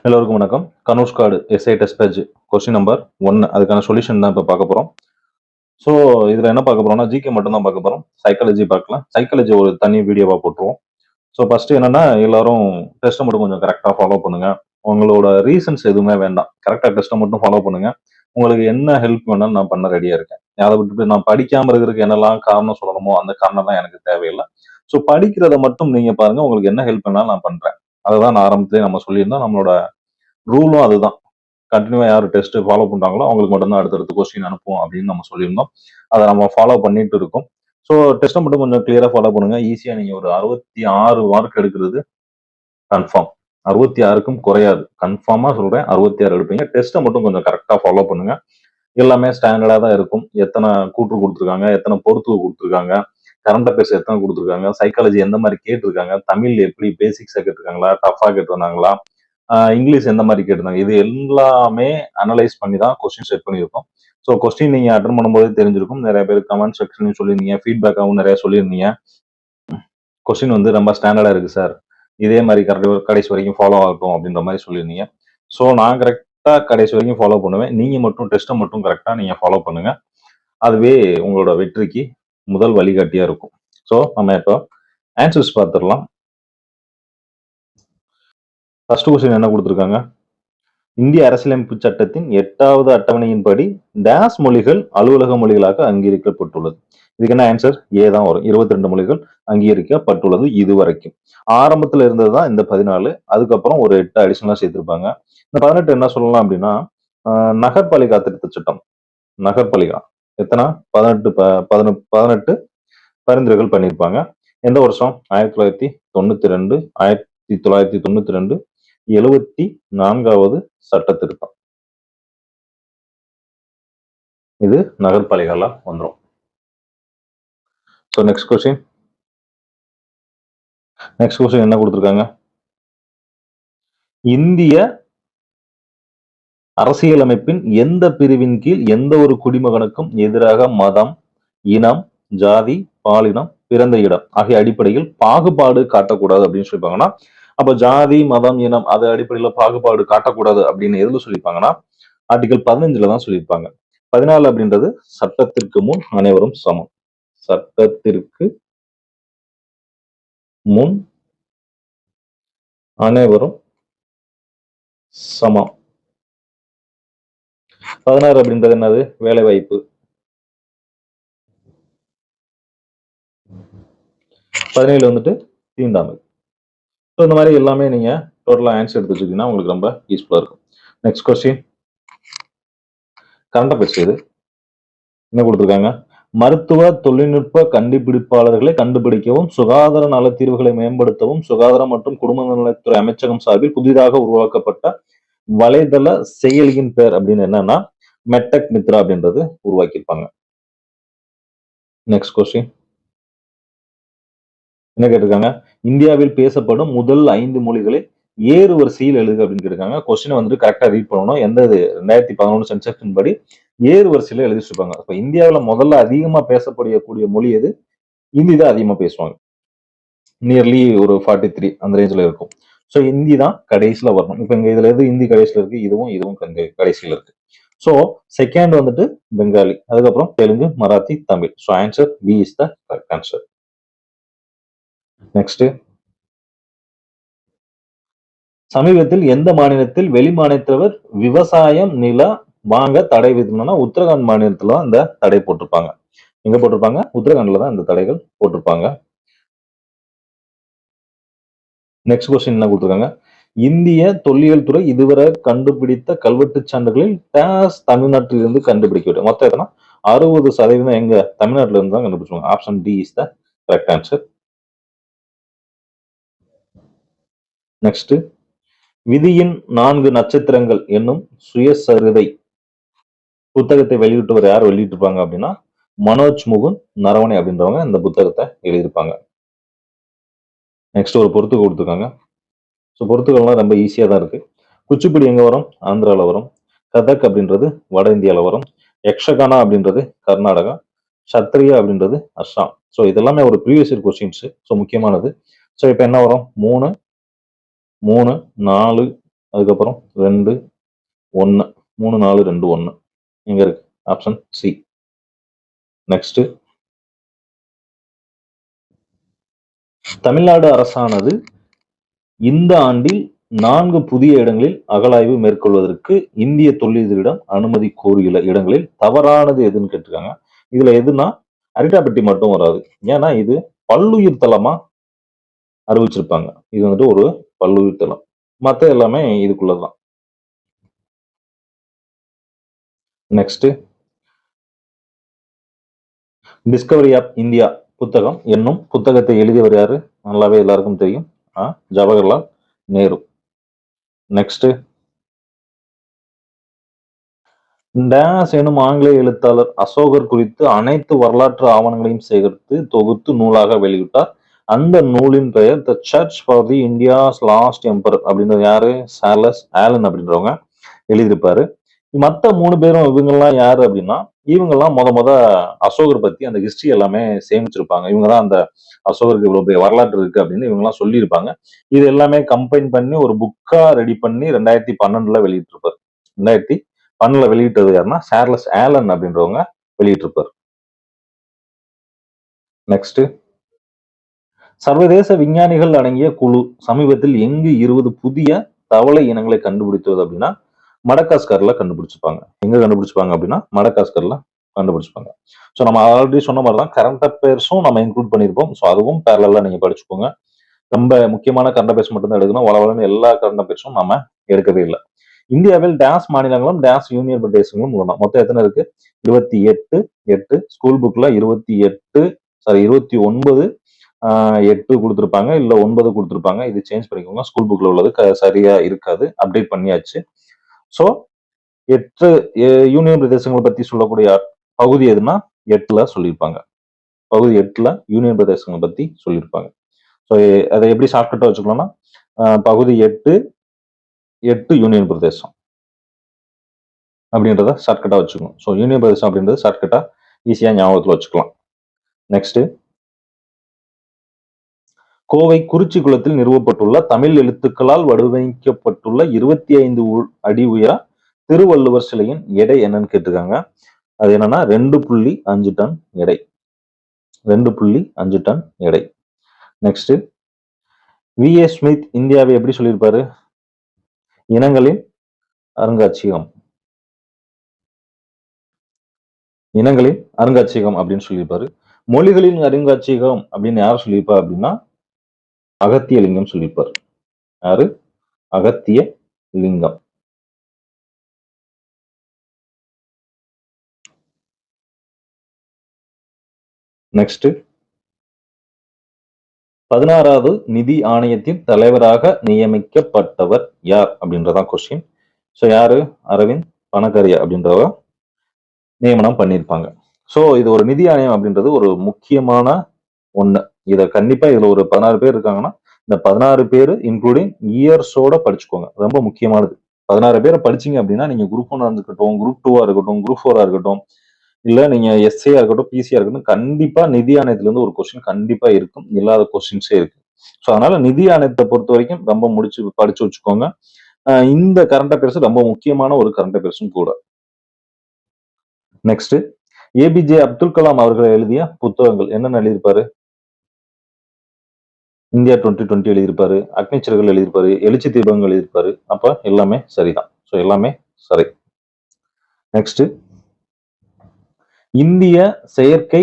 எல்லோருக்கும் வணக்கம். கனூஷ்கார்டு SI test batch question number 1 அதுக்கான சொல்யூஷன் தான் இப்போ பார்க்க போறோம். ஸோ இதுல என்ன பார்க்க போறோம்னா ஜிகே மட்டும் தான் பார்க்க போறோம். சைக்காலஜி பார்க்கலாம். சைக்காலஜி ஒரு தனி வீடியோவா போட்டுருவோம். ஸோ ஃபர்ஸ்ட் என்னன்னா எல்லாரும் டெஸ்ட்டை மட்டும் கொஞ்சம் கரெக்டாக ஃபாலோ பண்ணுங்க. உங்களோட ரீசன்ஸ் எதுவுமே வேண்டாம். கரெக்டாக டெஸ்ட்டை மட்டும் ஃபாலோ பண்ணுங்க. உங்களுக்கு என்ன ஹெல்ப் வேணாலும் நான் பண்ண ரெடியா இருக்கேன். அதை விட்டுட்டு நான் படிக்காம இருக்கிறதுக்கு என்னெல்லாம் காரணம் சொல்லணுமோ அந்த காரணம் தான் எனக்கு தேவையில்லை. ஸோ படிக்கிறத மட்டும் நீங்க பாருங்க. உங்களுக்கு என்ன ஹெல்ப் வேணாலும் நான் பண்றேன். அதுதான் நான் ஆரம்பத்திலே நம்ம சொல்லியிருந்தோம். நம்மளோட ரூலும் அதுதான். கண்டினியூவா யார் டெஸ்ட் ஃபாலோ பண்றாங்களோ அவங்களுக்கு மட்டும்தான் அடுத்தடுத்து கொஸ்டின் அனுப்புவோம் அப்படின்னு நம்ம சொல்லியிருந்தோம். அதை நம்ம ஃபாலோ பண்ணிட்டு இருக்கோம். ஸோ டெஸ்ட்டை மட்டும் கொஞ்சம் கிளியரா ஃபாலோ பண்ணுங்க. ஈஸியா நீங்க ஒரு 66 மார்க் எடுக்கிறது கன்ஃபார்ம். 66க்கும் குறையாது. கன்ஃபார்மா சொல்றேன் 66 எடுப்பீங்க. டெஸ்ட்டை மட்டும் கொஞ்சம் கரெக்டா ஃபாலோ பண்ணுங்க. எல்லாமே ஸ்டாண்டர்டா தான் இருக்கும். எத்தனை கூற்று கொடுத்துருக்காங்க, எத்தனை பொறுத்து கொடுத்துருக்காங்க, கரண்ட் அஃபேர்ஸ் எத்தனை கொடுத்துருக்காங்க, சைக்காலஜி எந்த மாதிரி கேட்டிருக்காங்க, தமிழ் எப்படி பேசிக்ஸா கேட்டிருக்காங்களா, டஃபா கேட்டிருந்தாங்களா, இங்கிலீஷ் எந்த மாதிரி கேட்டிருந்தாங்க, இது எல்லாமே அனலைஸ் பண்ணி தான் கொஸ்டின் செட் பண்ணியிருக்கோம். ஸோ கொஸ்டின் நீங்க அட்டன் பண்ணும்போது தெரிஞ்சிருக்கும். நிறைய பேர் கமெண்ட் செக்ஷன்லையும் சொல்லியிருந்தீங்க, ஃபீட்பேக்காகவும் நிறைய சொல்லியிருந்தீங்க. கொஸ்டின் வந்து ரொம்ப ஸ்டாண்டர்டா இருக்கு சார், இதே மாதிரி கடைசி வரைக்கும் ஃபாலோ ஆகட்டும் அப்படின்ற மாதிரி சொல்லியிருந்தீங்க. ஸோ நான் கரெக்டா கடைசி வரைக்கும் ஃபாலோ பண்ணுவேன். நீங்க மட்டும் டெஸ்ட்டை மட்டும் கரெக்டா நீங்க ஃபாலோ பண்ணுங்க. அதுவே உங்களோட வெற்றிக்கு முதல் வழிகாட்டியா இருக்கும். ஸோ நம்ம இப்போ ஆன்சர்ஸ் பார்த்துடலாம். ஃபர்ஸ்ட் கொஸ்டின் என்ன கொடுத்துருக்காங்க? இந்திய அரசியலமைப்பு சட்டத்தின் 8வது அட்டவணையின்படி டேஸ் மொழிகள் அலுவலக மொழிகளாக அங்கீகரிக்கப்பட்டுள்ளது. இதுக்கு என்ன ஆன்சர்? ஏ தான் வரும். 22 மொழிகள் அங்கீகரிக்கப்பட்டுள்ளது இதுவரைக்கும். ஆரம்பத்துல இருந்தது தான் இந்த 14. அதுக்கப்புறம் ஒரு 8 அடிஷனலா சேர்த்திருப்பாங்க. இந்த 18 என்ன சொல்லலாம் அப்படின்னா நகர்பாலிகா திருத்த சட்டம். நகர்பாலிகா எத்தனை? 18 பரிந்துரைகள் பண்ணியிருப்பாங்க. எந்த வருஷம்? 1992, 1992 74வது சட்ட திருத்தம். இது நகர்பாலிகால வந்துடும். ஸோ நெக்ஸ்ட் கொஸ்டின் என்ன கொடுத்துருக்காங்க? இந்திய அரசியலமைப்பின் எந்த பிரிவின் கீழ் எந்த ஒரு குடிமகனுக்கும் எதிராக மதம், இனம், ஜாதி, பாலினம், பிறந்த இடம் ஆகிய அடிப்படையில் பாகுபாடு காட்டக்கூடாது அப்படின்னு சொல்லிப்பாங்கன்னா, அப்ப ஜாதி, மதம், இனம் அது அடிப்படையில பாகுபாடு காட்டக்கூடாது அப்படின்னு எதுல சொல்லியிருப்பாங்கன்னா ஆர்டிகல் 15ல தான் சொல்லியிருப்பாங்க. 14 அப்படின்றது சட்டத்திற்கு முன் அனைவரும் சமம். சட்டத்திற்கு முன் அனைவரும் சமம். 16 அப்படின்றது என்னது? வேலை வாய்ப்பு. 17 வந்துட்டு தீண்டாமை. இந்த மாதிரி எல்லாமே நீங்க டோட்டலா ஆன்சர் எடுத்து வச்சுக்கிட்டீங்கன்னா உங்களுக்கு ரொம்ப யூஸ்ஃபுல்லா இருக்கும். Next question current affairs. இது என்ன கொடுத்துருக்காங்க? மருத்துவ தொழில்நுட்ப கண்டுபிடிப்பாளர்களை கண்டுபிடிக்கவும் சுகாதார நல தீர்வுகளை மேம்படுத்தவும் சுகாதாரம் மற்றும் குடும்ப நலத்துறை அமைச்சகம் சார்பில் புதிதாக உருவாக்கப்பட்ட வலைதள செயலியின் பேர் அப்படின்னு என்னன்னா மெட்டக் மித்ரா அப்படின்றது உருவாக்கியிருப்பாங்க. நெக்ஸ்ட் கொஸ்டின் என்ன கேட்டிருக்காங்க? இந்தியாவில் பேசப்படும் முதல் 5 மொழிகளை ஏறு வரிசையில் எழுதுக அப்படின்னு கேட்டிருக்காங்க. கொஸ்டினை வந்துட்டு கரெக்டா ரீட் பண்ணணும். எந்த 2011 சென்செக்ஷன் படி ஏறு வரிசையில எழுதிட்டு இருப்பாங்க. இப்ப இந்தியாவில முதல்ல அதிகமா பேசப்படக்கூடிய மொழி எது? ஹிந்தி தான் அதிகமா பேசுவாங்க. நியர்லி ஒரு 43 அந்த ரேஞ்சில் இருக்கும். ஸோ ஹிந்தி தான் கடைசியில் வரணும். இப்போ இங்க இதுல எது ஹிந்தி கடைசியில் இருக்கு? இதுவும் கடைசியில் இருக்கு. ஸோ செகண்ட் வந்துட்டு பெங்காலி, அதுக்கப்புறம் Telugu, Marathi, Tamil. So answer B is the correct answer. Next, சமீபத்தில் எந்த மாநிலத்தில் வெளி மாநிலத்தவர் விவசாயம் நில வாங்க தடை விதினா உத்தரகாண்ட் மாநிலத்துல தான் இந்த தடை போட்டிருப்பாங்க. எங்க போட்டிருப்பாங்க? உத்தரகாண்ட்ல தான் இந்த தடைகள் போட்டிருப்பாங்க. நெக்ஸ்ட் கொஸ்டின் என்ன கொடுத்துருக்காங்க? இந்திய தொல்லியல் துறை இதுவரை கண்டுபிடித்த கல்வெட்டு சான்றுகளில் தமிழ்நாட்டில் இருந்து கண்டுபிடிக்கப்படும். மொத்தம் எத்தனை? 60% எங்க தமிழ்நாட்டில இருந்து தான் கண்டுபிடிச்சாங்க. Option D is the correct answer. Next, விதியின் 4 நட்சத்திரங்கள் என்னும் சுயசரிதை புத்தகத்தை வெளியிட்டவர் யார் வெளியிட்டிருப்பாங்க அப்படின்னா மனோஜ் முகுந்த் நரவணே அப்படின்றவங்க இந்த புத்தகத்தை எழுதியிருப்பாங்க. நெக்ஸ்ட் ஒரு பொறுத்து கொடுத்துருக்காங்க. ஸோ பொறுத்துக்கள்லாம் ரொம்ப ஈஸியா தான் இருக்கு. குச்சிப்புடி எங்க வரும்? ஆந்திரால வரும். கதக் அப்படின்றது வட இந்தியால வரும். யக்ஷகானா அப்படின்றது கர்நாடகா. சத்ரியா அப்படின்றது அஸ்ஸாம். ஸோ இதெல்லாமே ஒரு ப்ரீவியஸ் இயர் கொஸ்டின்ஸ். ஸோ முக்கியமானது. ஸோ இப்போ என்ன வரும்? 3, 3, 4, அதுக்கப்புறம் 2 1 3 4 2 1 இங்க இருக்கு ஆப்ஷன் சி. நெக்ஸ்ட், தமிழ்நாடு அரசானது இந்த ஆண்டில் 4 புதிய இடங்களில் அகழாய்வு மேற்கொள்வதற்கு இந்திய தொல்லியலிடம் அனுமதி கோரியுள்ள இடங்களில் தவறானது எதுன்னு கேட்டிருக்காங்க. இதுல எதுனா அரிட்டாப்பட்டி மட்டும் வராது. ஏன்னா இது பல்லுயிர் தலமா அறிவிச்சிருப்பாங்க. இது வந்துட்டு ஒரு பல்லுயிர் தலம். மத்த எல்லாமே இதுக்குள்ளதான். நெக்ஸ்ட், டிஸ்கவரி ஆஃப் இந்தியா புத்தகம் என்னும் புத்தகத்தை எழுதியவர் யாரு? நல்லாவே எல்லாருக்கும் தெரியும். ஜவஹர்லால் நேரு. நெக்ஸ்ட், டேஸ் எனும் ஆங்கிலேய எழுத்தாளர் அசோகர் குறித்து அனைத்து வரலாற்று ஆவணங்களையும் சேகரித்து தொகுத்து நூலாக வெளியிட்டார். அந்த நூலின் பெயர் the church for the India's last emperor அப்படின்றது யாரு? சார்லஸ் ஆலன் அப்படின்றவங்க எழுதியிருப்பாரு. மத்த 3 பேரும் இவங்கெல்லாம் யாரு அப்படின்னா, இவங்கெல்லாம் முத அசோகர் பத்தி அந்த ஹிஸ்டரி எல்லாமே சேமிச்சிருப்பாங்க. இவங்கதான் அந்த அசோகருக்கு இவ்வளவு பெரிய வரலாற்று இருக்கு அப்படின்னு இவங்கெல்லாம் சொல்லியிருப்பாங்க. இது எல்லாமே கம்பைன் பண்ணி ஒரு புக்கா ரெடி பண்ணி 2012 வெளியிட்டிருப்பாரு. 2012 வெளியிட்டது யாருன்னா சார்லஸ் ஆலன் அப்படின்றவங்க வெளியிட்டிருப்பாரு. நெக்ஸ்ட், சர்வதேச விஞ்ஞானிகள் அடங்கிய குழு சமீபத்தில் எங்கு 20 புதிய தவளை இனங்களை கண்டுபிடித்தது அப்படின்னா மடகாஸ்கர்ல கண்டுபிடிச்சிருப்பாங்க. எங்க கண்டுபிடிச்சிருப்பாங்க அப்படின்னா மடகாஸ்கர்ல கண்டுபிடிச்சிருப்பாங்க. ஸோ நம்ம ஆல்ரெடி சொன்ன மாதிரி தான் கரண்ட் அஃபேர்ஸும் நம்ம இன்க்ளூட் பண்ணியிருப்போம். ஸோ அதுவும் பேரலா நீங்க படிச்சுக்கோங்க. ரொம்ப முக்கியமான கரண்ட் அஃபேர்ஸ் மட்டும் தான் எடுக்கணும். வளவளன்னு எல்லா கரண்ட் அஃபேர்ஸும் நம்ம எடுக்கவே இல்லை. இந்தியாவில் டேஸ் மாநிலங்களும் டேஸ் யூனியன் பிரதேசங்களும் உள்ளன. மொத்தம் எத்தனை இருக்கு? 28 ஸ்கூல் புக்ல 29 8 கொடுத்துருப்பாங்க, இல்ல 9 கொடுத்துருப்பாங்க. இது சேஞ்ச் பண்ணிக்கோங்க. ஸ்கூல் புக்ல உள்ளது சரியா இருக்காது. அப்டேட் பண்ணியாச்சு. ஸோ 8 யூனியன் பிரதேசங்களை பத்தி சொல்லக்கூடிய பகுதி எதுனா 8ல சொல்லியிருப்பாங்க. பகுதி 8ல யூனியன் பிரதேசங்களை பத்தி சொல்லியிருப்பாங்க. ஸோ அதை எப்படி ஷார்ட்கட்டா வச்சுக்கலாம்னா பகுதி 8 யூனியன் பிரதேசம் அப்படின்றத ஷார்ட்கட்டா வச்சுக்கணும். ஸோ யூனியன் பிரதேசம் அப்படின்றது ஷார்ட்கட்டா ஈஸியா ஞாபகத்துல வச்சுக்கலாம். நெக்ஸ்ட், கோவை குறிச்சி குளத்தில் நிறுவப்பட்டுள்ள தமிழ் எழுத்துக்களால் வடிவமைக்கப்பட்டுள்ள 25 அடி உயர திருவள்ளுவர் சிலையின் எடை என்னன்னு கேட்டிருக்காங்க. அது என்னன்னா 2.5 டன் எடை. 2.5 டன் எடை. நெக்ஸ்ட், வி.ஏ. ஸ்மித் இந்தியாவை எப்படி சொல்லியிருப்பாரு? இனங்களின் அருங்காட்சியகம். இனங்களின் அருங்காட்சியகம் அப்படின்னு சொல்லியிருப்பாரு. மொழிகளின் அருங்காட்சியகம் அப்படின்னு யார் சொல்லியிருப்பா அப்படின்னா அகத்திய லிங்கம் சொல்லியிருப்பாரு. யாரு? அகத்திய லிங்கம். நெக்ஸ்ட், 16வது நிதி ஆணையத்தின் தலைவராக நியமிக்கப்பட்டவர் யார் அப்படின்றதான் கொஸ்டின். ஸோ யாரு? அரவிந்த் பனகரியா அப்படின்றவ நியமனம் பண்ணியிருப்பாங்க. ஸோ இது ஒரு நிதி ஆணையம் அப்படின்றது ஒரு முக்கியமான ஒண்ணு. இதை கண்டிப்பா இதுல ஒரு 16 பேர் இருக்காங்கன்னா இந்த 16 பேர் இன்க்ளூடிங் இயர்ஸோட படிச்சுக்கோங்க. ரொம்ப முக்கியமானது. 16 பேரை படிச்சீங்க அப்படின்னா நீங்க குரூப் 1 இருக்கட்டும், குரூப் 2 இருக்கட்டும், குரூப் 4 இருக்கட்டும், இல்ல நீங்க எஸ்ஏயா இருக்கட்டும், பிசியா இருக்கட்டும், கண்டிப்பா நிதி ஆணையத்துல இருந்து ஒரு கொஸ்டின் கண்டிப்பா இருக்கும். இல்லாத கொஸ்டின்ஸே இருக்கு. ஸோ அதனால நிதி ஆணையத்தை பொறுத்த வரைக்கும் ரொம்ப படிச்சு வச்சுக்கோங்க. இந்த கரண்ட் அஃபேர்ஸ் ரொம்ப முக்கியமான ஒரு கரண்ட் அஃபேர்ஸும் கூட. நெக்ஸ்ட், ஏபிஜே அப்துல் கலாம் அவர்கள் எழுதிய புத்தகங்கள் என்னென்ன எழுதியிருப்பாரு? இந்தியா 2020 எழுதியிருப்பாரு, அக்னி சிறகுகள் எழுதியிருப்பாரு, எழுச்சி தீபங்கள் எழுதியிருப்பாரு. அப்ப எல்லாமே சரிதான். ஸோ எல்லாமே சரி. நெக்ஸ்ட், இந்திய செயற்கை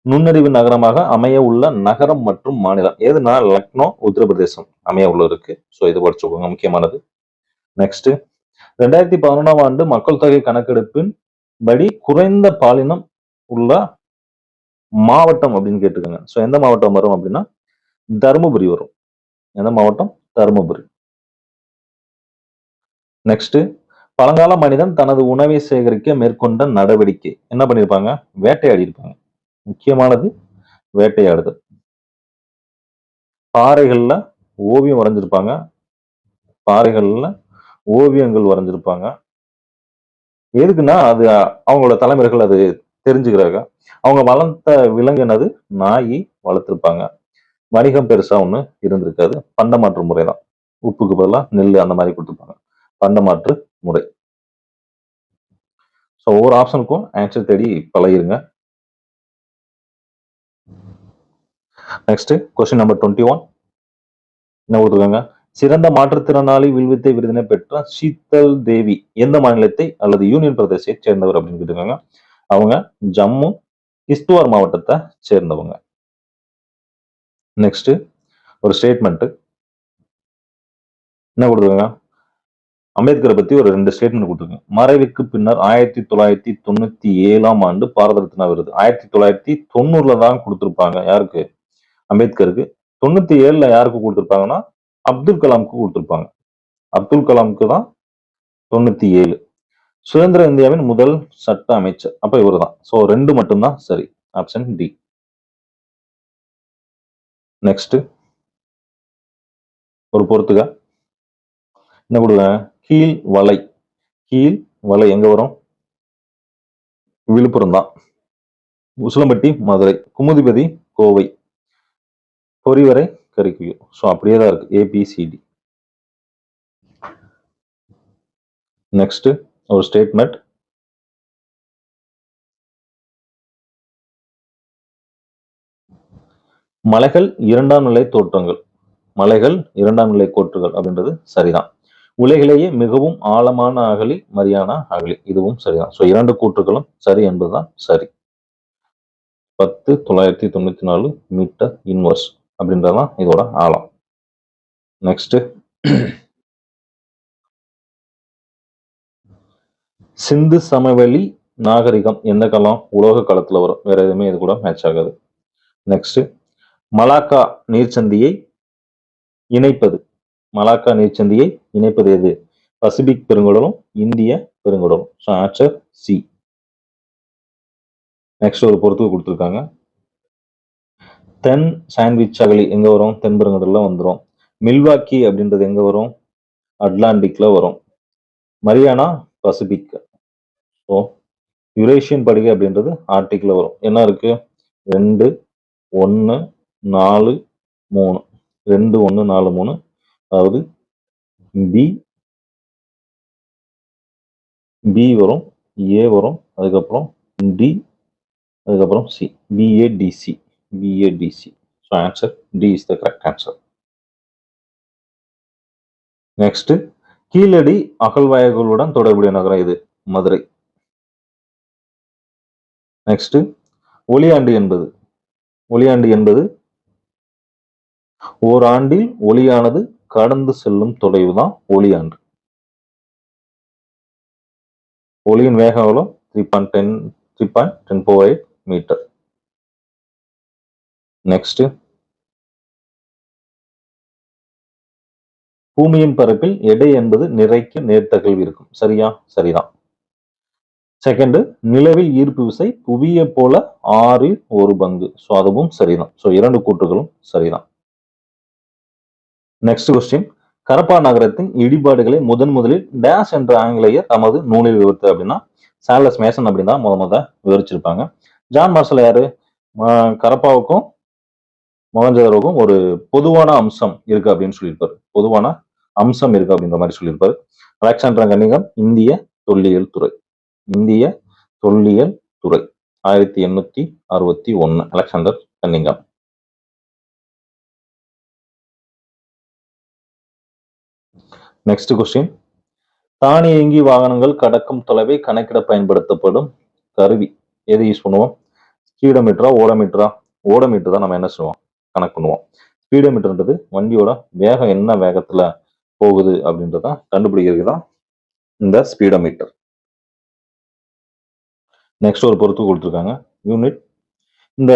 நுண்ணறிவு நகரமாக அமைய உள்ள நகரம் மற்றும் மாநிலம் எதுனா லக்னோ, உத்தரப்பிரதேசம் அமைய உள்ள இருக்கு. ஸோ இது படிச்சுக்கோங்க, முக்கியமானது. நெக்ஸ்ட், 2011ஆம் ஆண்டு மக்கள் தொகை கணக்கெடுப்பின் படி குறைந்த பாலினம் உள்ள மாவட்டம் அப்படின்னு கேட்டுக்கோங்க. ஸோ எந்த மாவட்டம் வரும் அப்படின்னா தருமபுரி வரும். எந்த மாவட்டம்? தருமபுரி. நெக்ஸ்ட், பழங்கால மனிதன் தனது உணவை சேகரிக்க மேற்கொண்ட நடவடிக்கை என்ன பண்ணிருப்பாங்க? வேட்டையாடி இருப்பாங்க. முக்கியமானது வேட்டையாடுதல். பாறைகள்ல ஓவியம் வரைஞ்சிருப்பாங்க. பாறைகள்ல ஓவியங்கள் வரைஞ்சிருப்பாங்க. எதுக்குன்னா அது அவங்களோட தலைமுறைகள் அது தெரிஞ்சுக்கிறாங்க. அவங்க வளர்த்த விலங்கு என்னது? நாய் வளர்த்திருப்பாங்க. வணிகம் பெருசா ஒண்ணு இருந்திருக்காது. பண்டமாற்று முறைதான். உப்புக்கு பதிலாக நெல் அந்த மாதிரி கொடுத்துருப்பாங்க. பண்டமாற்று முறை. ஸோ ஒவ்வொரு ஆப்ஷனுக்கும் ஆன்சர் தேடி பழகிருங்க. நெக்ஸ்ட் கொஸ்டின் நம்பர் 21 என்ன கொடுத்துருக்காங்க? சிறந்த மாற்றுத்திறனாளி வில்வித்தை விருதினை பெற்ற சீத்தல் தேவி எந்த மாநிலத்தை அல்லது யூனியன் பிரதேசத்தை சேர்ந்தவர் அப்படின்னு கேட்டிருக்காங்க. அவங்க ஜம்மு கிஸ்துவார் மாவட்டத்தை சேர்ந்தவங்க. நெக்ஸ்ட் ஒரு ஸ்டேட்மெண்ட் என்ன கொடுத்துருக்காங்க? அம்பேத்கரை பத்தி ஒரு 2 ஸ்டேட்மெண்ட் கொடுத்துருக்காங்க. மறைவுக்கு பின்னர் 1997 ஆண்டு பாரத ரத்னா விருது 1990 தான் கொடுத்திருப்பாங்க. யாருக்கு? அம்பேத்கருக்கு. 97 யாருக்கு கொடுத்திருப்பாங்கன்னா அப்துல் கலாமுக்கு கொடுத்திருப்பாங்க. அப்துல் கலாமுக்கு தான் 97. சுதந்திர இந்தியாவின் முதல் சட்ட அமைச்சர் அப்ப இவரு தான். ஸோ 2 மட்டும்தான் சரி. Option D. நெக்ஸ்ட் ஒரு பொறுத்துக என்ன கொடுக்குறாங்க? கீழ் வலை. கீழ் வலை எங்க வரும்? விழுப்புரம் தான். உசிலம்பட்டி மதுரை, குமுதிபதி கோவை, பொறிவரை கரிக்குயூர். ஸோ அப்படியே தான் இருக்கு. ஏபிசிடி. நெக்ஸ்ட் ஒரு ஸ்டேட்மெண்ட் மலைகள் இரண்டாம் நிலை தோற்றங்கள். மலைகள் இரண்டாம் நிலை கோற்றுகள் அப்படின்றது சரிதான். உலகிலேயே மிகவும் ஆழமான அகழி மரியானா அகழி. இதுவும் சரிதான். ஸோ 2 கூற்றுகளும் சரி என்பதுதான் சரி. 10,994 மீட்டர் இன்வர்ஸ் அப்படின்றதான் இதோட ஆழம். நெக்ஸ்ட் சிந்து சமவெளி நாகரிகம் எந்த காலம்? உலோக காலத்துல வரும். வேற எதுவுமே இது கூட மேட்ச் ஆகாது. நெக்ஸ்ட் மலாக்கா நீர்ச்சந்தியை இணைப்பது. மலாக்கா நீர்ச்சந்தியை இணைப்பது எது? பசிபிக் பெருங்கடலும் இந்திய பெருங்கடலும். So answer C. நெக்ஸ்ட் ஒரு பொறுத்து கொடுத்துருக்காங்க. தென் சாண்ட்விச் அகழி எங்க வரும்? தென் பெருங்கடல்ல வந்துடும். மில்வாக்கி அப்படின்றது எங்க வரும்? அட்லாண்டிக்ல வரும். Mariana Pacific. ஸோ யுரேஷியன் படுகை அப்படின்றது ஆர்டிக்ல வரும். என்ன இருக்கு? 2 1 4 3 2 1 4 3. அதாவது பி வரும், ஏ வரும், அதுக்கப்புறம் டி, அதுக்கப்புறம் C. BADC. BADC. So answer D is the correct answer. Next Keezhadi அகழ்வாய்வுகளுடன் தொடர்புடைய நகரம் இது? மதுரை. நெக்ஸ்ட் ஒளியாண்டு என்பது? ஒளியாண்டு என்பது ஓராண்டில் ஒளியானது கடந்து செல்லும் தொலைவு தான் ஒளியாண்டு. ஒளியின் வேகம் எவ்வளோ? 3.1048 மீட்டர். நெக்ஸ்ட் பூமியின் பரப்பில் எடை என்பது நிறைக்கு நேர்த்தகழ்வு இருக்கும். சரியா? சரிதான். செகண்ட் நிலவில் ஈர்ப்பு விசை புவியை போல 1/6. ஸோ அதுவும் சரிதான். ஸோ 2 கூற்றுகளும் சரிதான். நெக்ஸ்ட் கொஸ்டின் கரப்பா நகரத்தின் இடிபாடுகளை முதலில் டேஷ் என்ற ஆங்கிலேயர் தமது நூலில் விவரித்தார் அப்படின்னா சார்லஸ் மேசன் அப்படின்னா முத விவரிச்சிருப்பாங்க. ஜான் மார்ஷல் யாரு? கரப்பாவுக்கும் மொஹஞ்சதாரோவுக்கும் ஒரு பொதுவான அம்சம் இருக்கு அப்படின்னு சொல்லியிருப்பாரு. பொதுவான அம்சம் இருக்கு அப்படின்ற மாதிரி சொல்லியிருப்பாரு. அலெக்சாண்டர் கன்னிங்கம் இந்திய தொல்லியல் துறை. இந்திய தொல்லியல் துறை 1861. அலெக்சாண்டர் கன்னிங்கம். நெக்ஸ்ட் கொஸ்டின் தானியங்கி வாகனங்கள் கடக்கும் தொலைவை கணக்கிட பயன்படுத்தப்படும் கருவி எது யூஸ் பண்ணுவோம்? ஸ்பீடோமீட்டரா ஓடோமீட்டரா? ஓடோமீட்டர் தான் நம்ம என்ன செய்வோம்? கணக்கு பண்ணுவோம். ஸ்பீடோமீட்டர்ன்றது வண்டியோட வேகம் என்ன வேகத்துல போகுது அப்படின்றத கண்டுபிடிக்கிறது தான் இந்த ஸ்பீடோமீட்டர். நெக்ஸ்ட் ஒரு பொறுத்து கொடுத்துருக்காங்க. யூனிட் இந்த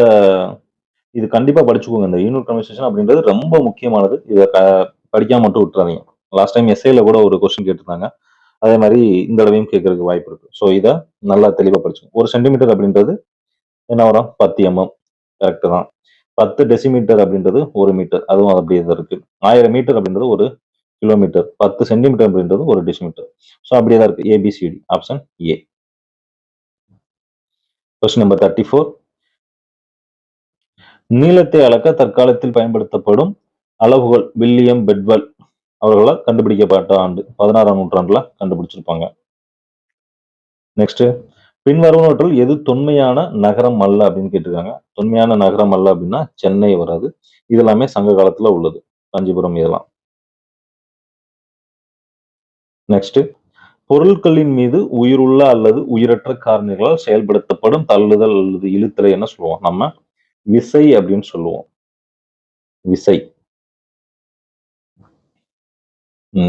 இது கண்டிப்பா படிச்சுக்கோங்க. இந்த யூனிட் கன்வர்சேஷன் அப்படின்றது ரொம்ப முக்கியமானது. இதை படிக்காம மட்டும் விட்டுறாதீங்க. லாஸ்ட் டைம் எஸ்ஐல கூட ஒரு கொஸ்டின் கேட்டிருந்தாங்க. அதே மாதிரி இந்த தடவையும் கேட்கறதுக்கு வாய்ப்பு இருக்கு. ஸோ இதை நல்லா தெளிவாக படிச்சுக்கோங்க. 1 சென்டிமீட்டர் அப்படின்றது என்ன வரும்? 10 mm. கரெக்ட் தான். 10 டெசிமீட்டர் அப்படின்றது 1 மீட்டர். அதுவும் அப்படியே தான் இருக்கு. 1000 மீட்டர் அப்படின்றது 1 கிலோமீட்டர். 10 சென்டிமீட்டர் அப்படின்றது 1 டெசிமீட்டர். ஸோ அப்படியே தான் இருக்கு. ABCD. Option A. Question number 34 நீளத்தை அளக்க தற்காலத்தில் பயன்படுத்தப்படும் அளவுகோல் வில்லியம் பெட்வெல் அவர்களால் கண்டுபிடிக்கப்பட்ட ஆண்டு 16ஆம் நூற்றாண்டுல கண்டுபிடிச்சிருப்பாங்க. நெக்ஸ்ட், பின்வருவனவற்றுள் எது தொன்மையான நகரம் அல்ல அப்படின்னு கேட்டிருக்காங்க. தொன்மையான நகரம் அல்ல அப்படின்னா சென்னை வராது. இது எல்லாமே சங்க காலத்துல உள்ளது. காஞ்சிபுரம் இதெல்லாம். நெக்ஸ்ட், பொருட்களின் மீது உயிருள்ள அல்லது உயிரற்ற காரணிகளால் செயல்படுத்தப்படும் தள்ளுதல் அல்லது இழுத்தலை என்ன சொல்லுவோம்? நம்ம விசை அப்படின்னு சொல்லுவோம். விசை.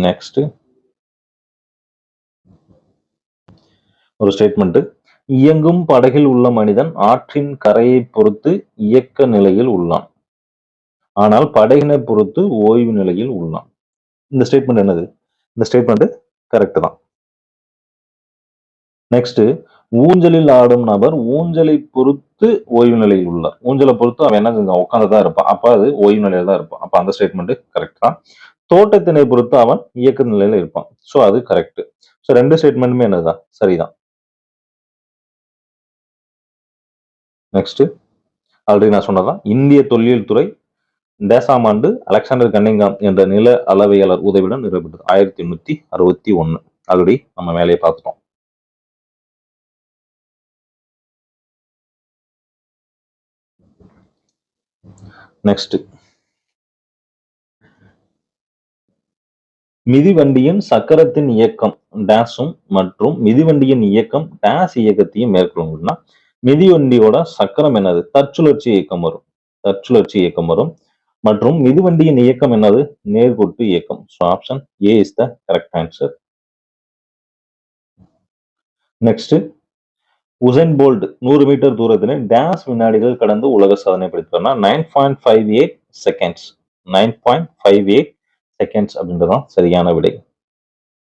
நெக்ஸ்ட், ஒரு ஸ்டேட்மெண்ட். இயங்கும் படகில் உள்ள மனிதன் ஆற்றின் கரையை பொறுத்து இயக்க நிலையில் உள்ளான். ஆனால் படகினை பொறுத்து ஓய்வு நிலையில் உள்ளான். இந்த ஸ்டேட்மெண்ட் என்னது? இந்த ஸ்டேட்மெண்ட் கரெக்ட் தான். நெக்ஸ்ட், ஊஞ்சலில் ஆடும் நபர் ஊஞ்சலை பொறுத்து ஓய்வு நிலையில் உள்ளார். ஊஞ்சலை பொறுத்து அவன் என்ன செஞ்சான்? உட்கார்ந்துதான் இருப்பான். அப்ப அது ஓய்வு நிலையில தான் இருப்பான். அப்ப அந்த ஸ்டேட்மெண்ட் கரெக்ட் தான். தோட்டத்தினை பொறுத்து அவன் இயக்க நிலையில இருப்பான். சோ அது கரெக்ட். சோ 2 ஸ்டேட்மெண்ட்டுமே என்னதுதான்? சரிதான். நெக்ஸ்ட், ஆல்ரெடி நான் சொன்னதான். இந்திய தொல்லியல் துறை டேசாம் ஆண்டு அலெக்சாண்டர் கன்னிங்காம் என்ற நில அளவையாளர் உதவியுடன் நிறுவப்பட்டது. 1861. ஆல்ரெடி நம்ம மேலேயே பார்த்துட்டோம். நெக்ஸ்ட், மிதிவண்டியின் சக்கரத்தின் இயக்கம் டேஸும் மற்றும் மிதிவண்டியின் இயக்கம் டேஸ் இயக்கத்தையும் மேற்கொள்ளும்னா மிதிவண்டியோட சக்கரம் என்னது? தற்சுழற்சி இயக்கம் வரும். தற்சுழற்சி இயக்கம் வரும். மற்றும் மிதிவண்டியின் இயக்கம் என்னது? நேர்கோட்டு இயக்கம். So option A is the correct answer. Next, Usain Bolt 100 metre தூரத்தினை டேஸ் வினாடிகள் கடந்து உலக சாதனை படைத்தார்னா 9.58 செகண்ட்ஸ். 9.58 செகண்ட்ஸ் அப்படின்றதான் சரியான விடை.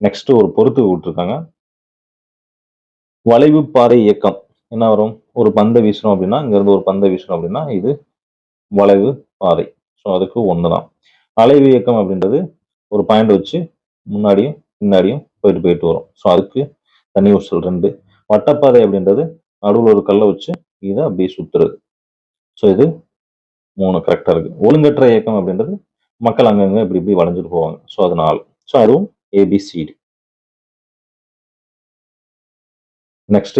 நெக்ஸ்ட், ஒரு பொறுத்து விட்டுருக்காங்க. வளைவு பாறை இயக்கம் என்ன வரும்? ஒரு பந்தை வீசுறோம் அப்படின்னா, இங்க இருந்து ஒரு பந்தை வீசுறோம் அப்படின்னா இது வளைவு பாறை. ஸோ அதுக்கு 1 தான். அலைவு இயக்கம் அப்படின்றது ஒரு பாயிண்ட் வச்சு முன்னாடியும் பின்னாடியும் போயிட்டு வரும். ஸோ அதுக்கு தனி ஊசல் 2. வட்டப்பாதை அப்படின்றது நடுவில் ஒரு கல்லை வச்சு இதை அப்படியே சுத்துறது. ஸோ இது 3 கரெக்டா இருக்கு. ஒழுங்கற்ற இயக்கம் அப்படின்றது மக்கள் அங்கங்க இப்படி வளைஞ்சிட்டு போவாங்க. ஸோ அது 4. ஸோ அதுவும் ஏபிசிடி. நெக்ஸ்ட்,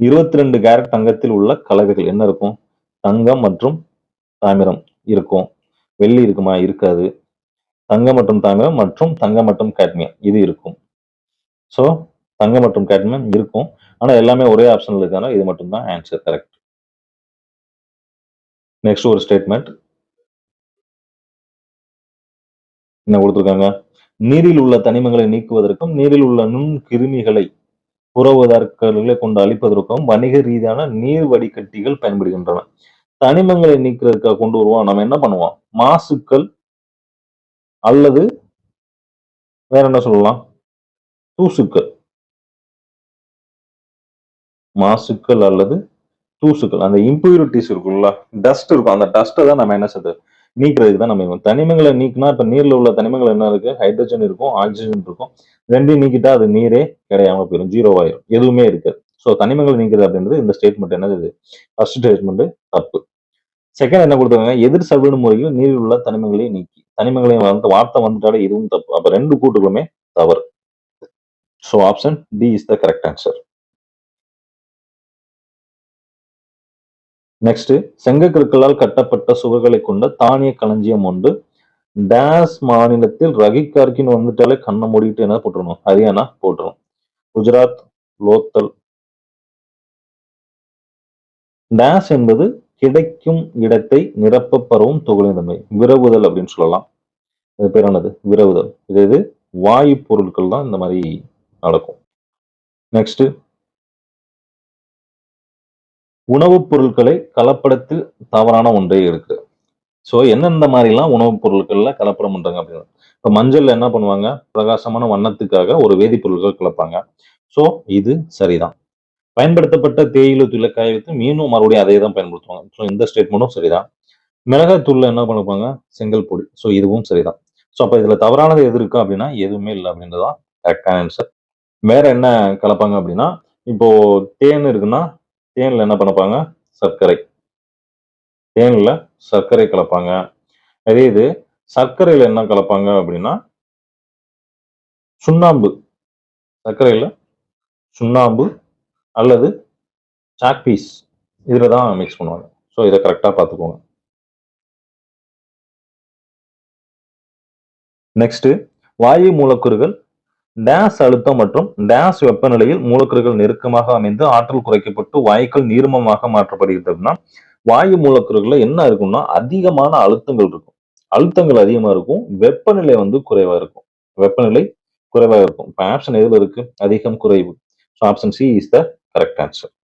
22 கேரட் தங்கத்தில் உள்ள கலவைகள் என்ன இருக்கும்? தங்கம் மற்றும் தாமிரம் இருக்கும். வெள்ளி இருக்குமா? இருக்காது. தங்கம் மற்றும் தாமிரம் மற்றும் தங்கம் மற்றும் கேட்மியம் இது இருக்கும். ஸோ தங்கம் மற்றும் கேட்மியம் இருக்கும். ஆனா எல்லாமே ஒரே ஆப்ஷன்ல இருக்காங்க. இது மட்டும் தான் ஆன்சர் கரெக்ட். நெக்ஸ்ட், ஒரு ஸ்டேட்மெண்ட் என்ன கொடுத்திருக்காங்க? நீரில் உள்ள தனிமங்களை நீக்குவதற்கும் நீரில் உள்ள நுண் கிருமிகளை புறவதற்களை கொண்டு அழிப்பதற்கும் வணிக ரீதியான நீர் வடிகட்டிகள் பயன்படுகின்றன. தனிமங்களை நீக்கிறதுக்காக கொண்டு வருவோம். நம்ம என்ன பண்ணுவோம்? மாசுக்கள் அல்லது வேற என்ன சொல்லலாம்? தூசுக்கள். மாசுக்கள் அல்லது தூசுக்கள். அந்த இம்பியூரிட்டிஸ் இருக்குல்ல, டஸ்ட் இருக்கும். அந்த டஸ்ட்டை தான் நம்ம என்ன செய்றது? நீக்கிறதுக்கு தான் நம்ம தனிமங்களை நீக்கினா இப்ப நீர்ல உள்ள தனிமங்கள் என்ன இருக்கு? ஹைட்ரஜன் இருக்கும், ஆக்சிஜன் இருக்கும். 2யும் நீக்கிட்டா அது நீரே கிடையாம போயிடும். 0 ஆயிரும். எதுவுமே இருக்காது. ஸோ தனிமங்கள் நீக்கிறது அப்படின்றது இந்த ஸ்டேட்மெண்ட் என்னது? ஃபர்ஸ்ட் ஸ்டேட்மெண்ட் தப்பு. செகண்ட் என்ன கொடுத்துருக்காங்க? எதிர் சவிடு முறையில் நீரில் உள்ள தனிமங்களை நீக்கி. தனிமங்களை வார்த்தை வந்துட்டாலே இதுவும் தப்பு. அப்ப 2 கூட்டுகளுமே தவறு. So option D is the correct answer. Next, செங்கற்களால் கட்டப்பட்ட சுவர்களை கொண்ட தானிய களஞ்சியம் உண்டு. டேஸ் மாநிலத்தில் ரகி கார்கின்னு வந்துட்டாலே கண்ணை மூடிட்டு என்ன போட்டுருணும்? ஹரியானா போட்டுரும். குஜராத், லோத்தல். டேஸ் என்பது கிடைக்கும் இடத்தை நிரப்ப பரவும் துகளின் தன்மை. விரவுதல் அப்படின்னு சொல்லலாம். இது பேர் என்னது? விரவுதல். இது வாயு பொருட்கள் தான் இந்த மாதிரி நடக்கும். நெக்ஸ்ட், உணவுப் பொருட்களை கலப்படத்தில் தவறான ஒன்றை இருக்கு. ஸோ எந்தெந்த மாதிரிலாம் உணவுப் பொருட்கள்ல கலப்படம் பண்றாங்க அப்படின்னு. இப்போ மஞ்சள்ல என்ன பண்ணுவாங்க? பிரகாசமான வண்ணத்துக்காக ஒரு வேதிப்பொருட்கள் கலப்பாங்க. ஸோ இது சரிதான். பயன்படுத்தப்பட்ட தேயிலை தூளை காய வைத்து மீண்டும் மறுபடியும் அதே தான் பயன்படுத்துவாங்க. ஸோ இந்த ஸ்டேட்மெண்ட்டும் சரிதான். மிளகாய் தூள்ல என்ன பண்ணுவாங்க? செங்கல் பொடி. ஸோ இதுவும் சரிதான். ஸோ அப்ப இதுல தவறானது எது இருக்கு அப்படின்னா எதுவுமே இல்லை அப்படின்றதான் கரெக்டான ஆன்சர். வேற என்ன கலப்பாங்க அப்படின்னா இப்போ தேன் இருக்குன்னா தேன்ல என்ன பண்ணப்பாங்க? சர்க்கரை. தேன்ல சர்க்கரை கலப்பாங்க. அதே இது சர்க்கரையில என்ன கலப்பாங்க அப்படின்னா சுண்ணாம்பு. சர்க்கரையில சுண்ணாம்பு அல்லது சாக்பீஸ் இதுல தான் மிக்ஸ் பண்ணுவாங்க. ஸோ இதை கரெக்டா பார்த்துக்கோங்க. நெக்ஸ்ட், வாயு மூலக்கூறுகள் டேஸ் அழுத்தம் மற்றும் டேஸ் வெப்பநிலையில் மூலக்கூறுகள் நெருக்கமாக அமைந்து ஆற்றல் குறைக்கப்பட்டு வாயுக்கள் நீர்மமாக மாற்றப்படுகிறது அப்படின்னா, வாயு மூலக்கூறுகள்ல என்ன இருக்கும்னா அதிகமான அழுத்தங்கள் இருக்கும். அழுத்தங்கள் அதிகமா இருக்கும். வெப்பநிலை குறைவா இருக்கும். வெப்பநிலை குறைவா இருக்கும். இப்ப ஆப்ஷன் எதுல இருக்கு? அதிகம், குறைவு. So option C is the correct answer.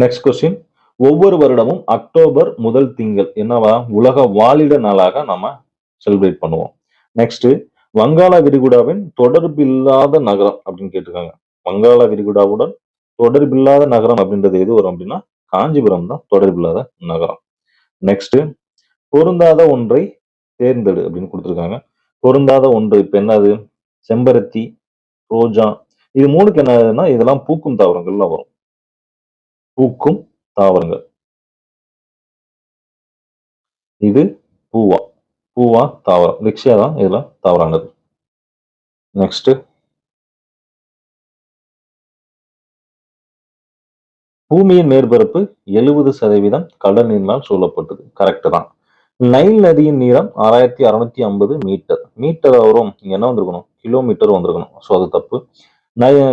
Next question. ஒவ்வொரு வருடமும் அக்டோபர் முதல் திங்கள் என்னவா உலக வாழிட நாளாக நாம செலிப்ரேட் பண்ணுவோம். நெக்ஸ்ட், வங்காள விரிகுடாவின் தொடர்பில்லாத நகரம் அப்படின்னு கேட்டிருக்காங்க. வங்காள விரிகுடாவுடன் தொடர்பில்லாத நகரம் அப்படின்றது எது வரும் அப்படின்னா காஞ்சிபுரம் தான் தொடர்பில்லாத நகரம். நெக்ஸ்ட், பொருந்தாத ஒன்றை தேர்ந்தெடு அப்படின்னு கொடுத்திருக்காங்க. பொருந்தாத ஒன்று இப்ப என்னது? செம்பருத்தி, ரோஜா. இது மூணுக்கு என்னதுன்னா இதெல்லாம் பூக்கும் தாவரங்கள்ல வரும். பூக்கும் தாவரங்கள். இது பூவா? பூவா தாவரம். ரிக்ஷியா தான் இதுல தவறானது. நெக்ஸ்ட், பூமியின் மேற்பரப்பு 70% கடல் நீரினால் சூழப்பட்டது. கரெக்ட் தான். நைல் நதியின் நீளம் 6650 மீட்டர். மீட்டர் வரும் இங்க என்ன வந்திருக்கணும்? கிலோமீட்டர் வந்திருக்கணும். ஸோ அது தப்பு.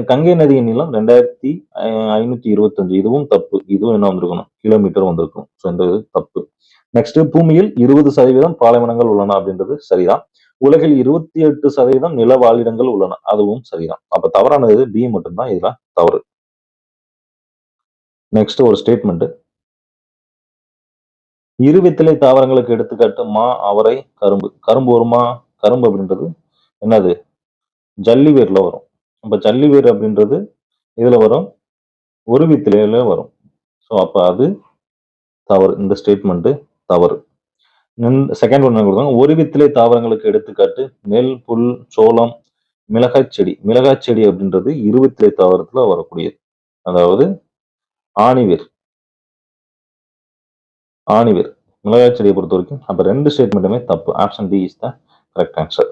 கங்கை நதியின் நீளம் 2525. இதுவும் தப்பு. இதுவும் என்ன வந்திருக்கணும்? கிலோமீட்டர் வந்திருக்கும். ஸோ இந்த இது தப்பு. நெக்ஸ்ட், பூமியில் 20% பாலைவனங்கள் உள்ளன அப்படின்றது சரிதான். உலகில் 28% நில வாழிடங்கள் உள்ளன. அதுவும் சரிதான். அப்ப தவறானது பி மட்டும்தான் இதுல தவறு. நெக்ஸ்ட் ஒரு ஸ்டேட்மெண்ட். இருவித்திலை தாவரங்களுக்கு எடுத்துக்காட்டு மா, அவரை, கரும்பு. கரும்பு வருமா? கரும்பு அப்படின்றது என்னது? ஜல்லிவேர்ல வரும். அப்ப ஜல்லிவேர் அப்படின்றது இதுல வரும், ஒரு வித்திலையில வரும். ஸோ அப்ப அது தவறு. இந்த ஸ்டேட்மெண்ட் தவறு. செகண்ட் ஒன் கொடுத்தாங்க. ஒரு வித்திலை தாவரங்களுக்கு எடுத்துக்காட்டு நெல், புல், சோளம், மிளகாய் செடி. மிளகாய் செடி அப்படின்றது இருவித்திலை தாவரத்துல வரக்கூடியது. அதாவது ஆணிவேர். ஆணிவேர். மிளகாய் செடியை பொறுத்த வரைக்கும் அப்ப ரெண்டு ஸ்டேட்மெண்ட்டுமே தப்பு. Option D is the correct answer.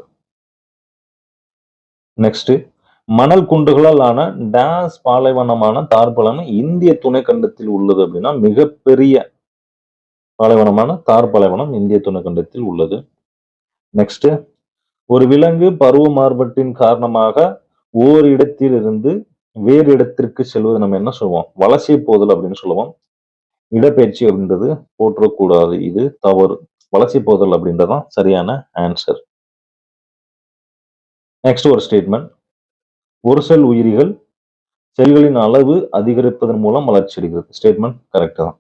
Next, மணல் குன்றுகளால் ஆன டேஸ் பாலைவனமான தார் பாலைவனம் இந்திய துணை கண்டத்தில் உள்ளது அப்படின்னா மிகப்பெரிய பாலைவனமான தார் பாலைவனம் இந்திய துணை கண்டத்தில் உள்ளது. நெக்ஸ்ட், ஒரு விலங்கு பருவ மாறுபாட்டின் காரணமாக ஓரிடத்தில் இருந்து வேறு இடத்திற்கு செல்வது நம்ம என்ன சொல்லுவோம்? வலசை போதல் அப்படின்னு சொல்லுவோம். இடப்பெயர்ச்சி அப்படின்றது போற்றக்கூடாது. இது தவறு. வலசை போதல் அப்படின்றதான் சரியான ஆன்சர். நெக்ஸ்ட் ஒரு ஸ்டேட்மெண்ட். ஒரு செல் உயிரிகள் செல்களின் அளவு அதிகரிப்பதன் மூலம் வளர்ச்சி அடைகிறது. ஸ்டேட்மெண்ட் கரெக்ட் தான்.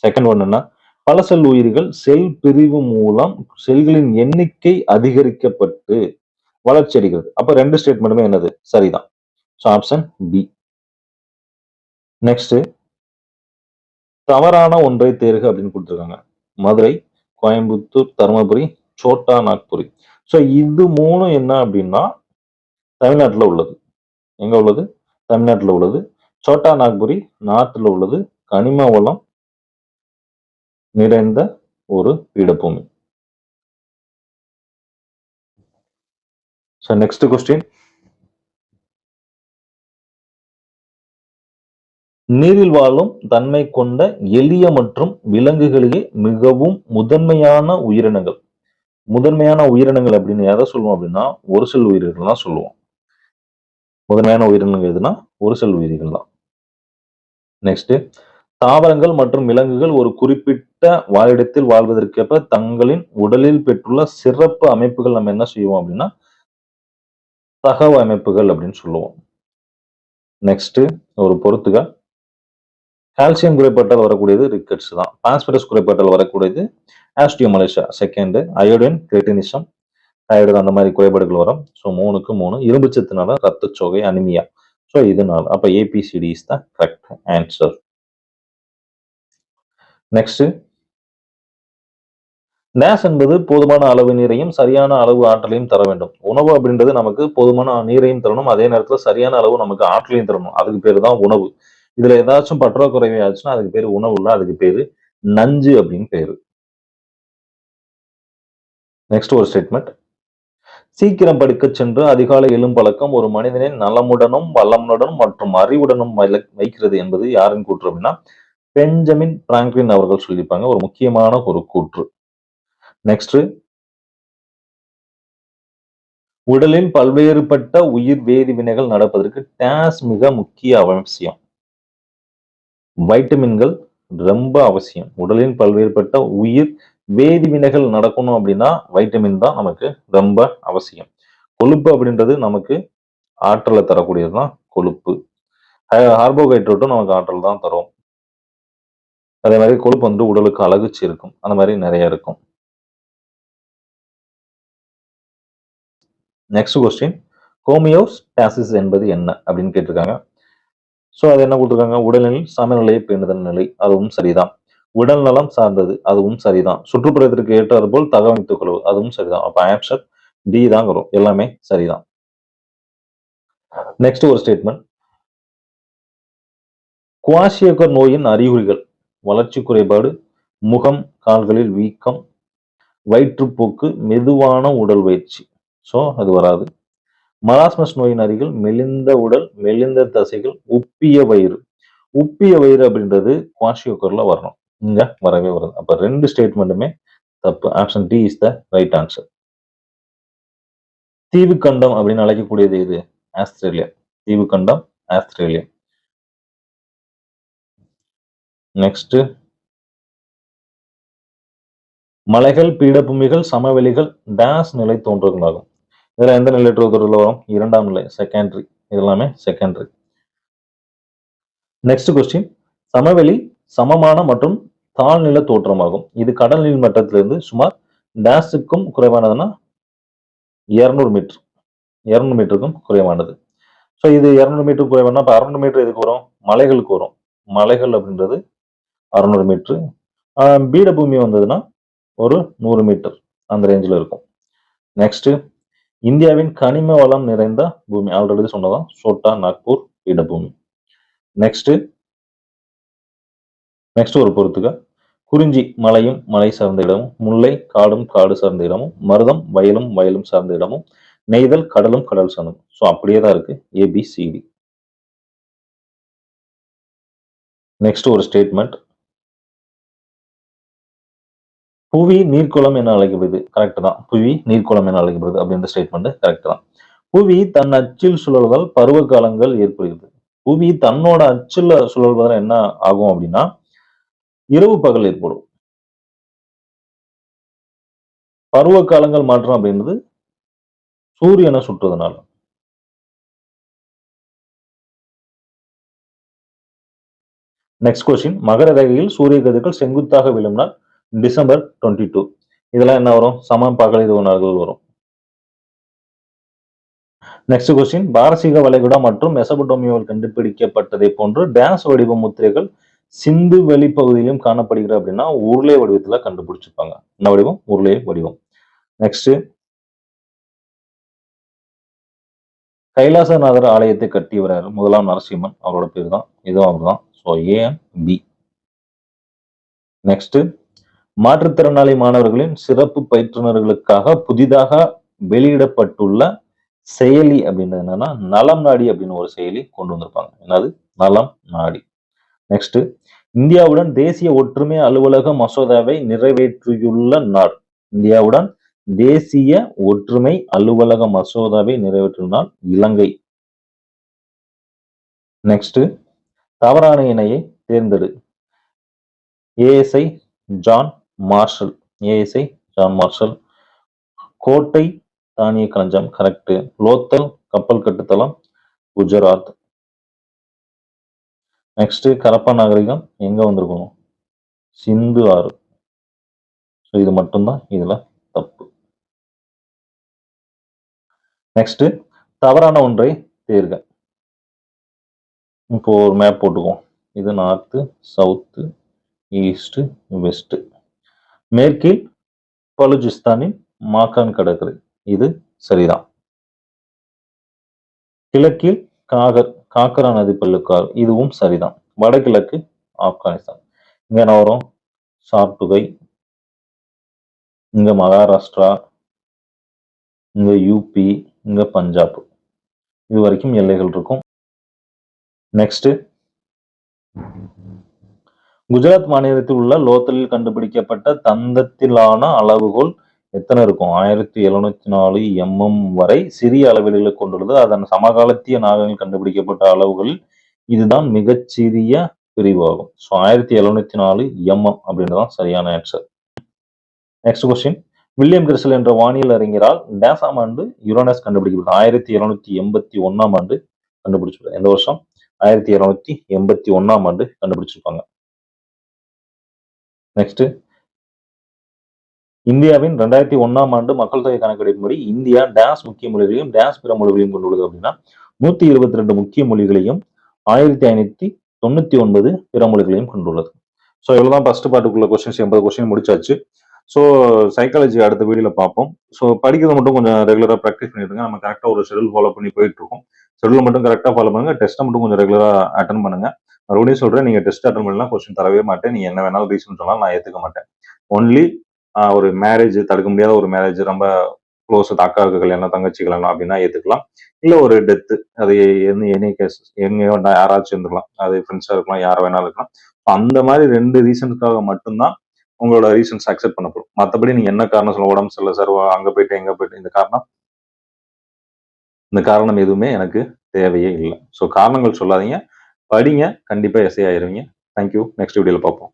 செகண்ட் ஒன் என்ன? பல செல் உயிரிகள் செல் பிரிவு மூலம் செல்களின் எண்ணிக்கை அதிகரிக்கப்பட்டு வளர்ச்சி அடைகிறது. அப்ப ரெண்டு ஸ்டேட்மெண்ட்டுமே என்னது? சரிதான். So option B. நெக்ஸ்ட், தவறான ஒன்றை தேர்க அப்படின்னு கொடுத்துருக்காங்க. மதுரை, கோயம்புத்தூர், தருமபுரி, சோட்டா நாக்புரி. ஸோ இது மூணும் என்ன அப்படின்னா தமிழ்நாட்டில் உள்ளது. எங்க உள்ளது? தமிழ்நாட்டில் உள்ளது. சோட்டா நாக்புரி நார்த்ல உள்ளது. கனிம வளம் நிறைந்த ஒரு பீடபூமி. So next question. நீரில் வாழும் தன்மை கொண்ட எளிய மற்றும் விலங்குகளிலே மிகவும் முதன்மையான உயிரினங்கள். முதன்மையான உயிரினங்கள் அப்படின்னு எதை சொல்லுவோம் அப்படின்னா ஒரு செல் உயிரினங்கள் தான் சொல்லுவோம். முதன்மையான உயிரினங்கள் எதுனா ஒரு செல் உயிரிகள் தான். நெக்ஸ்ட், தாவரங்கள் மற்றும் விலங்குகள் ஒரு குறிப்பிட்ட வாழிடத்தில் வாழ்வதற்கேற்ப தங்களின் உடலில் பெற்றுள்ள சிறப்பு அமைப்புகள் நம்ம என்ன செய்வோம் அப்படின்னா தகவ அமைப்புகள் அப்படின்னு சொல்லுவோம். நெக்ஸ்ட் ஒரு பொறுத்துக. கால்சியம் குறைபாட்டால் வரக்கூடியது ரிக்கெட்ஸ் தான். பாஸ்பரஸ் குறைபாட்டால் வரக்கூடியது osteomalacia. Second, iodine, cretinism, thyroid அந்த மாதிரி குறைபாடுகள் வரும். ஸோ 3க்கு 3. இரும்பு சத்துனால ரத்தச்சோகை, அனிமியா. ஸோ இதனால அப்ப ABCD is the correct answer. Next, டேஸ் என்பது போதுமான அளவு நீரையும் சரியான அளவு ஆற்றலையும் தர வேண்டும். உணவு அப்படின்றது நமக்கு போதுமான நீரையும் தரணும், அதே நேரத்துல சரியான அளவு நமக்கு ஆற்றலையும் தரணும். அதுக்கு பேரு தான் உணவு. இதுல ஏதாச்சும் பற்றாக்குறை ஆச்சுன்னா அதுக்கு பேரு உணவு இல்ல, அதுக்கு பேரு நஞ்சு அப்படின்னு பேரு. நெக்ஸ்ட் ஒரு ஸ்டேட்மெண்ட். சீக்கிரம் படுக்கச் சென்று அதிகாலை எழும் பழக்கம் ஒரு மனிதனை நலமுடனும் வளமுடனும் மற்றும் அறிவுடனும் வைக்கிறது என்பது யாரின் கூற்று அப்படின்னா பெஞ்சமின் பிராங்க்லின் அவர்கள் சொல்லியிருப்பாங்க. ஒரு முக்கியமான ஒரு கூற்று. நெக்ஸ்ட், உடலில் பல்வேறுபட்ட உயிர் வேதி வினைகள் நடப்பதற்கு டேஸ் மிக முக்கிய அவசியம். வைட்டமின்கள் ரொம்ப அவசியம். உடலின் பல்வேறுபட்ட உயிர் வேதி வினைகள் நடக்கணும் அப்படின்னா வைட்டமின் தான் நமக்கு ரொம்ப அவசியம். கொழுப்பு அப்படின்றது நமக்கு ஆற்றலை தரக்கூடியதுதான் கொழுப்பு. கார்போஹைட்ரேட்டும் நமக்கு ஆற்றல் தான் தரும். அதே மாதிரி கொழுப்பு வந்து உடலுக்கு அழகு சேர்க்கும். அந்த மாதிரி நிறைய இருக்கும். Next question. ஹோமியோஸ்டாசிஸ் என்பது என்ன அப்படின்னு கேட்டிருக்காங்க. சோ அது என்ன கொடுத்துருக்காங்க? உடல்நிலை சமநிலையை பேணுதல் நிலை. அதுவும் சரிதான். உடல் நலம் சார்ந்தது. அதுவும் சரிதான். சுற்றுப்புறத்திற்கு ஏற்றாறு போல் தகவமைத்துக் கொள்வது. அதுவும் சரிதான். அப்ப ஆன்சர் டி தான் வரும். எல்லாமே சரிதான். நெக்ஸ்ட் ஒரு ஸ்டேட்மெண்ட். குவாஷியக்கர் நோயின் அறிகுறிகள் வளர்ச்சி குறைபாடு, முகம் கால்களில் வீக்கம், வயிற்றுப்போக்கு, மெதுவான உடல் பயிற்சி. சோ அது வராது. மராஸ்மஸ் நோயின் அறிகுறிகள் மெலிந்த உடல், மெலிந்த தசைகள், உப்பிய வயிறு. உப்பிய வயிறு அப்படின்றது குவாஷியோக்கர்ல வரணும். இங்க வரவே வருது. அப்ப ரெண்டு ஸ்டேட்மெண்ட்டுமே தப்பு. Option D is the right answer. தீவுக்கண்டம் அப்படின்னு அழைக்கக்கூடியது இது ஆஸ்திரேலியா. தீவுக்கண்டம் ஆஸ்திரேலியா. நெக்ஸ்ட், மலைகள், பீடபூமிகள், சமவெளிகள் டேஸ் நிலை தோன்றல்களாகும். இதுல எந்த நிலை தோன்றல் வரும்? இரண்டாம் நிலை, செகண்டரி. இதெல்லாமே செகண்டரி. Next question. சமவெளி சமமான மற்றும் தாழ்நில தோற்றமாகும். இது கடல் நீர் மட்டத்திலிருந்து சுமார் டேஸுக்கும் குறைவானதுன்னா 200 மீட்டர். 200 மீட்டருக்கும் குறைவானது. ஸோ இது 200 மீட்டர் குறைவானா இப்போ 600 மீட்டர் எதுக்கு வரும்? மலைகளுக்கு வரும். மலைகள் அப்படின்றது 600 மீட்டர். பீடபூமி வந்ததுன்னா ஒரு 100 மீட்டர் அந்த ரேஞ்சில் இருக்கும். நெக்ஸ்ட், இந்தியாவின் கனிம வளம் நிறைந்த பூமி ஆல்ரெடி சொன்னதான் சோட்டா நாக்பூர் பீடபூமி. நெக்ஸ்ட் ஒரு பொறுத்துக்க. குறிஞ்சி மலையும் மலை சார்ந்த இடமும், முல்லை காடும் காடு சார்ந்த இடமும், மருதம் வயலும் வயலும் சார்ந்த இடமும், நெய்தல் கடலும் கடல் சார்ந்ததும். ஸோ அப்படியே தான் இருக்கு ஏபிசிடி. நெக்ஸ்ட் ஒரு ஸ்டேட்மெண்ட். புவி நீர்க்குளம் என அழைக்கப்படுது. கரெக்ட் தான். புவி நீர்க்குளம் என அழைக்கப்படுது அப்படின்ற ஸ்டேட்மெண்ட் கரெக்ட் தான். புவி தன் அச்சில் சுழல்வதால் பருவ காலங்கள் ஏற்படுகிறது. புவி தன்னோட அச்சில் சுழல்வதால் என்ன ஆகும் அப்படின்னா இரவு பகல் ஏற்படும். பருவ காலங்கள் மாற்றம் அப்படின்றது சூரியனை சுற்றுவதனால. Next question. மகர ரேகையில் சூரிய கதிர்கள் செங்குத்தாக விழும் நாள் டிசம்பர் 22. இதெல்லாம் என்ன வரும்? சம பகலிரவு நாள்கள் வரும். Next question. பாரசீக வளைகுடா மற்றும் மெசபடோமியாவில் கண்டுபிடிக்கப்பட்டதை போன்று டேஸ் வடிவ முத்திரைகள் சிந்து வெளி பகுதியிலும் காணப்படுகிறது அப்படின்னா உருளை வடிவத்துல கண்டுபிடிச்சிருப்பாங்க. என்ன வடிவம்? உருளை வடிவம். நெக்ஸ்ட், கைலாசநாதர் ஆலயத்தை கட்டியவர் முதலாம் நரசிம்மன். அவரோட பேர் தான். இதுவும் அவர் தான். So A and B. Next, மாற்றுத்திறனாளி மாணவர்களின் சிறப்பு பயிற்றுனர்களுக்காக புதிதாக வெளியிடப்பட்டுள்ள செயலி அப்படின்னு என்னன்னா நலம் நாடி அப்படின்னு ஒரு செயலி கொண்டு வந்திருப்பாங்க. என்னது? நலம் நாடி. நெக்ஸ்ட், இந்தியாவுடன் தேசிய ஒற்றுமை அலுவலக மசோதாவை நிறைவேற்றியுள்ள நாடு. இந்தியாவுடன் தேசிய ஒற்றுமை அலுவலக மசோதாவை நிறைவேற்றும் நாள் இலங்கை. நெக்ஸ்ட், தவறான இணையை தேர்ந்தெடு. ASI John Marshall. ASI John Marshall. கோட்டை தானிய களஞ்சியம் கரெக்ட். லோத்தல் கப்பல் கட்டுத்தளம் குஜராத். நெக்ஸ்ட், கரப்பா நாகரிகம் எங்க வந்திருக்கணும்? சிந்து ஆறு. இது மட்டும்தான் இதுல தப்பு. நெக்ஸ்ட், தவறான ஒன்றை தேர்க. இப்போ ஒரு மேப் போட்டுக்குவோம். இது நார்த்து, சவுத்து, ஈஸ்ட், வெஸ்ட். மேற்கில் பலுச்சிஸ்தானின் மாகான் கடற்கரை. இது சரிதான். கிழக்கில் காக்கரா நதி பல்லுக்கால். இதுவும் சரிதான். வடகிழக்கு ஆப்கானிஸ்தான். இங்க என்ன வரும்? சாப்டுகை. இங்க மகாராஷ்டிரா, இங்க யூபி, இங்க பஞ்சாப். இது வரைக்கும் எல்லைகள் இருக்கும். நெக்ஸ்ட், குஜராத் மாநிலத்தில் உள்ள லோத்தலில் கண்டுபிடிக்கப்பட்ட தந்தத்திலான அளவுகோல் எத்தனை இருக்கும்? 1704 mm வரை சிறிய அளவீடுகளை கொண்டுள்ளது. அதன் சமகாலத்திய நாகரிகங்கள் கண்டுபிடிக்கப்பட்ட அளவுகளில் இதுதான் மிகச்சிறிய பிரிவாகும். ஸோ 1704 mm அப்படின்றதான் சரியான answer. Next question, William CRISIL என்ற வானியல் அறிஞரால் டேசாம் ஆண்டு யுரேனஸ் கண்டுபிடிக்கப்பட்டது? 1781 ஆண்டு கண்டுபிடிச்சிருக்காங்க. எந்த வருஷம்? 1781 ஆண்டு கண்டுபிடிச்சிருப்பாங்க. நெக்ஸ்ட், இந்தியாவின் 2001 ஆண்டு மக்கள் தொகை கணக்கெடுப்பின்படி இந்தியா டேஸ் முக்கிய மொழிகளையும் டேஸ் பிற மொழிகளையும் கொண்டுள்ளது அப்படின்னா 122 முக்கிய மொழிகளையும் 1599 பிற மொழிகளையும் கொண்டுள்ளது. ஸோ இவ்வளவுதான் ஃபர்ஸ்ட் பார்ட்டுக்குள்ள கொஸ்டின்ஸ் 80 கொஸ்டின் முடிச்சாச்சு. ஸோ சைக்காலஜி அடுத்த வீடியோல பார்ப்போம். ஸோ படிக்கிறது மட்டும் கொஞ்சம் ரெகுலரா ப்ராக்டிஸ் பண்ணிடுங்க. நம்ம கரெக்டா ஒரு ஷெடியூல் ஃபாலோ பண்ணி போயிட்டு இருக்கோம். ஷெடியூல் மட்டும் கரெக்டா ஃபாலோ பண்ணுங்க. டெஸ்ட்டை மட்டும் கொஞ்சம் ரெகுலரா அட்டன் பண்ணுங்க. மறுபடியும் சொல்றேன், நீங்க டெஸ்ட் அட்டன் பண்ணலாம் கொஸ்டின் தரவே மாட்டேன். நீங்க என்ன வேணாலும் ரீசன் சொன்னாலும் நான் ஏத்துக்க மாட்டேன். ஒன்லி ஒரு மேரேஜ், தடுக்க முடியாத ஒரு மேரேஜ், ரொம்ப க்ளோஸ் அக்காவுக்கு கல்யாணம், தங்கச்சி கல்யாணம் அப்படின்னா ஏத்துக்கலாம். இல்ல ஒரு டெத்து, அது எனி கேஸ் எங்க யாராச்சும் இருந்துக்கலாம். அது ஃப்ரெண்ட்ஸா இருக்கலாம், யார வேணாலும் இருக்கலாம். அந்த மாதிரி 2 ரீசனுக்காக மட்டும்தான் உங்களோட ரீசன்ஸ் அக்செப்ட் பண்ணப்படும். மற்றபடி நீங்க என்ன காரணம் சொல்ல, உடம்பு சரியில்லை சார், அங்க போயிட்டு எங்க போயிட்டு, இந்த காரணம் எதுவுமே எனக்கு தேவையே இல்லை. ஸோ காரணங்கள் சொல்லாதீங்க, படிங்க, கண்டிப்பா எஸ்ஏ ஆயிருவீங்க. தேங்க்யூ. நெக்ஸ்ட் வீடியோல பார்ப்போம்.